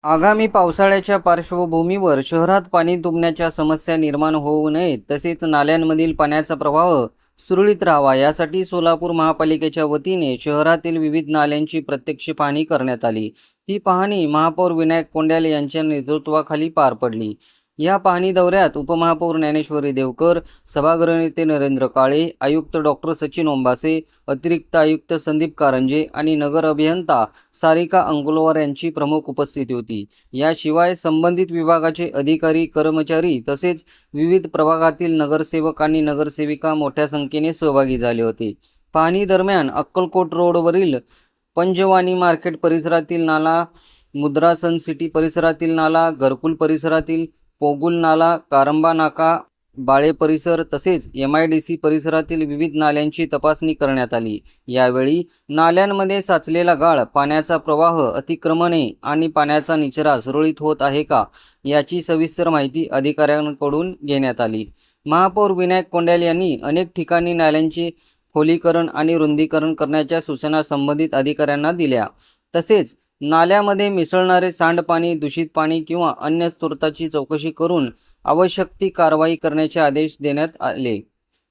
आगामी पावसाळ्याच्या पार्श्वभूमीवर शहरात पाणी तुंबण्याच्या समस्या निर्माण होऊ नयेत, तसेच नाल्यांमधील पाण्याचा प्रवाह सुरळीत राहावा यासाठी सोलापूर महापालिकेच्या वतीने शहरातील विविध नाल्यांची प्रत्यक्ष पाहणी करण्यात आली। ही पाहणी महापौर विनायक कोंड्याल यांच्या नेतृत्वाखाली पार पडली। या पाहणी दौऱ्यात उपमहापौर ज्ञानेश्वरी देवकर, सभागृह नेते नरेंद्र काळे, आयुक्त डॉक्टर सचिन ओंबासे, अतिरिक्त आयुक्त संदीप कारंजे आणि नगर अभियंता सारिका अंकुलवार यांची प्रमुख उपस्थिती होती। याशिवाय संबंधित विभागाचे अधिकारी, कर्मचारी तसेच विविध प्रभागातील नगरसेवक आणि नगरसेविका मोठ्या संख्येने सहभागी झाले होते। पाहणी दरम्यान अक्कलकोट रोडवरील पंजवानी मार्केट परिसरातील नाला, मुद्रा सन सिटी परिसरातील नाला, घरकुल परिसरातील पोगुल नाला, कारंबा नाका, बाळे परिसर तसेच MIDC परिसरातील विविध नाल्यांची तपासणी करण्यात आली। यावेळी नाल्यांमध्ये साचलेला गाळ, पाण्याचा प्रवाह, अतिक्रमणे आणि पाण्याचा निचरा सुरळीत होत आहे का याची सविस्तर माहिती अधिकाऱ्यांकडून घेण्यात आली। महापौर विनायक कोंड्याल यांनी अनेक ठिकाणी नाल्यांचे खोलीकरण आणि रुंदीकरण करण्याच्या सूचना संबंधित अधिकाऱ्यांना दिल्या। तसेच नाल्यामध्ये मिसळणारे सांडपाणी, दूषित पाणी किंवा अन्य स्रोताची चौकशी करून आवश्यक ती कारवाई करण्याचे आदेश देण्यात आले।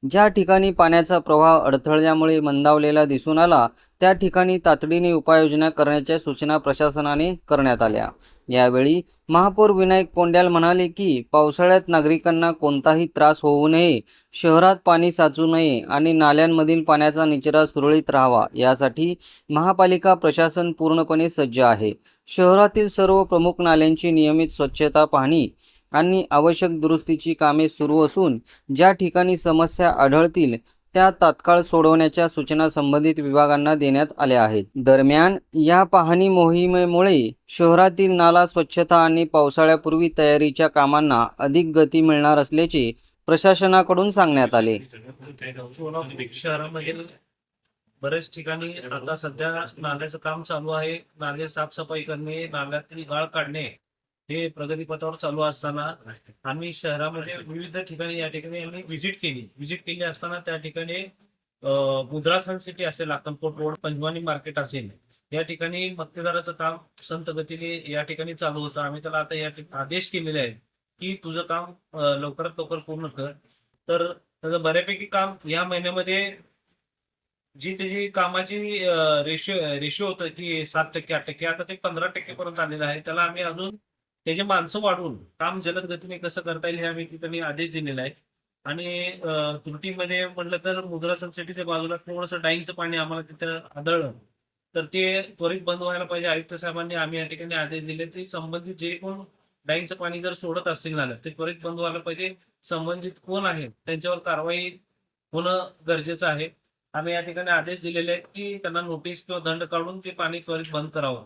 ज्या ठिकाणी पाण्याचा प्रवाह अडथळल्यामुळे मंदावलेला दिसून आला त्या ठिकाणी तातडीने उपाययोजना करण्याच्या सूचना प्रशासनाने करण्यात आल्या। यावेळी महापौर विनायक कोंड्याल म्हणाले की पावसाळ्यात नागरिकांना कोणताही त्रास होऊ नये, शहरात पाणी साचू नये आणि नाल्यांमधील पाण्याचा निचरा सुरळीत राहावा यासाठी महापालिका प्रशासन पूर्णपणे सज्ज आहे। शहरातील सर्व प्रमुख नाल्यांची नियमित स्वच्छता पाहणी आणि आवश्यक दुरुस्तीची कामे सुरू असून ज्या ठिकाणी समस्या आढळतील त्या तात्काळ सोडवण्याच्या सूचना संबंधित विभागांना देण्यात आल्या आहेत। दरम्यान या पाहणी मोहिमेमुळे शहरातील नाला स्वच्छता आणि पावसाळ्यापूर्वी तयारीच्या कामांना अधिक गती मिळणार असल्याचे प्रशासनाकडून सांगण्यात आले। शहरामध्ये बरेच ठिकाणी आता सध्या नाल्याचं काम चालू आहे। नाले साफसफाई करणे, नाल्यातील गाळ काढणे हे प्रगतीपथावर चालू असताना आम्ही शहरामध्ये विविध ठिकाणी या ठिकाणी आम्ही व्हिजिट केली असताना त्या ठिकाणी मुद्रा सन सिटी असेल, अक्कलकोट रोड, पंजवानी मार्केट असेल, या ठिकाणी मक्तेदाराचं काम संत गतीने या ठिकाणी चालू होतं। आम्ही त्याला आता या आदेश केलेले आहेत की तुझं काम लवकरात लवकर पूर्ण कर। तर त्याचं बऱ्यापैकी काम या महिन्यामध्ये जी त्याची कामाची रेशो होतं की 7% 8%, आता ते 15% पर्यंत आलेलं आहे। त्याला आम्ही अजून त्याचे माणसं वाढवून काम जलद गतीने कसं करता येईल हे आम्ही तिथे आदेश दिलेला आहे। आणि त्रुटीमध्ये म्हटलं तर मुद्रा सनसिटीच्या बाजूला थोडंसं डाईंगचं पाणी आम्हाला तिथं आढळलं, तर ते त्वरित बंद व्हायला पाहिजे। आयुक्त साहेबांनी आम्ही या ठिकाणी आदेश दिले ते संबंधित जे कोण डाईंगचं पाणी जर सोडत असतील नाल्यात ते त्वरित बंद व्हायला पाहिजे। संबंधित कोण आहे त्यांच्यावर कारवाई होणं गरजेचं आहे। आम्ही या ठिकाणी आदेश दिलेले आहेत की त्यांना नोटीस किंवा दंड काढून ते पाणी त्वरित बंद करावं।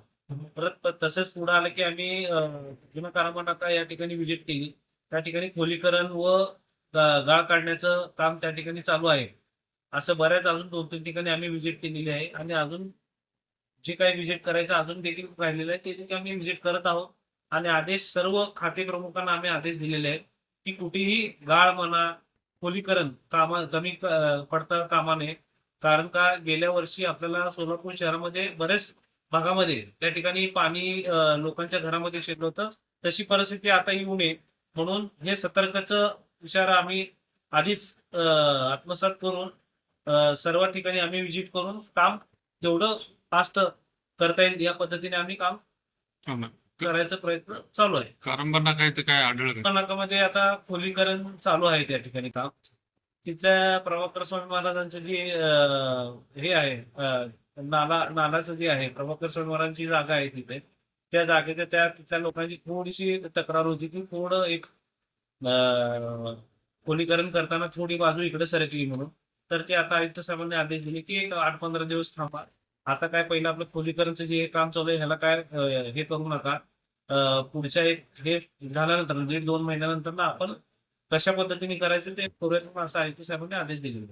परत तसंच पुढे आलं की आम्ही जुना कारंबा नाका या ठिकाणी व्हिजिट केली। त्या ठिकाणी खोलीकरण व गाळ काढण्याचं काम त्या ठिकाणी चालू आहे। असं बऱ्याच अजून 2-3 ठिकाणी आम्ही व्हिजिट केलेली आहे आणि अजून जे काही व्हिजिट करायचं अजून देखील राहिलेलं आहे ते देखील आम्ही व्हिजिट करत आहोत। आणि आदेश सर्व खाते प्रमुखांना आम्ही आदेश दिलेले आहेत की कुठेही गाळ म्हणा, खोलीकरण कमी पडता कामा नये। कारण का गेल्या वर्षी आपल्याला सोलापूर शहरामध्ये बरेच भागामध्ये त्या ठिकाणी पाणी लोकांच्या घरामध्ये शिरलं होतं। तशी परिस्थिती आता येऊ नये म्हणून हे सतर्कचं इशारा आम्ही आधीच आत्मसात करून सर्व ठिकाणी आम्ही व्हिजिट करून काम जेवढं फास्ट करता येईल या पद्धतीने आम्ही काम करायचा प्रयत्न चालू आहे। कारंबा नाका इथं काय आढळलं का? नाकामध्ये आता खोलीकरण चालू आहे त्या ठिकाणी काम। तिथल्या प्रभाकर स्वामी महाराजांचं जे हे आहे नालाचं जे आहे, प्रभाकर स्वामी महाराजांची जागा आहे तिथे, त्या जागेच्या तिथल्या लोकांची थोडीशी तक्रार होती की थोडं एक खोलीकरण करताना थोडी बाजू इकडे सरकली म्हणून। तर ते आता आयुक्त साहेबांनी आदेश दिले की एक 8-15 दिवस थांबा। आता काय पहिलं आपलं खोलीकरणचं जे काम चालू आहे ह्याला काय हे करू नका। पुढच्या एक हे झाल्यानंतर 1.5-2 महिन्यानंतर ना आपण कशा पद्धतीने करायचं ते करूयात असं आयुक्त साहेबांनी आदेश दिलेले।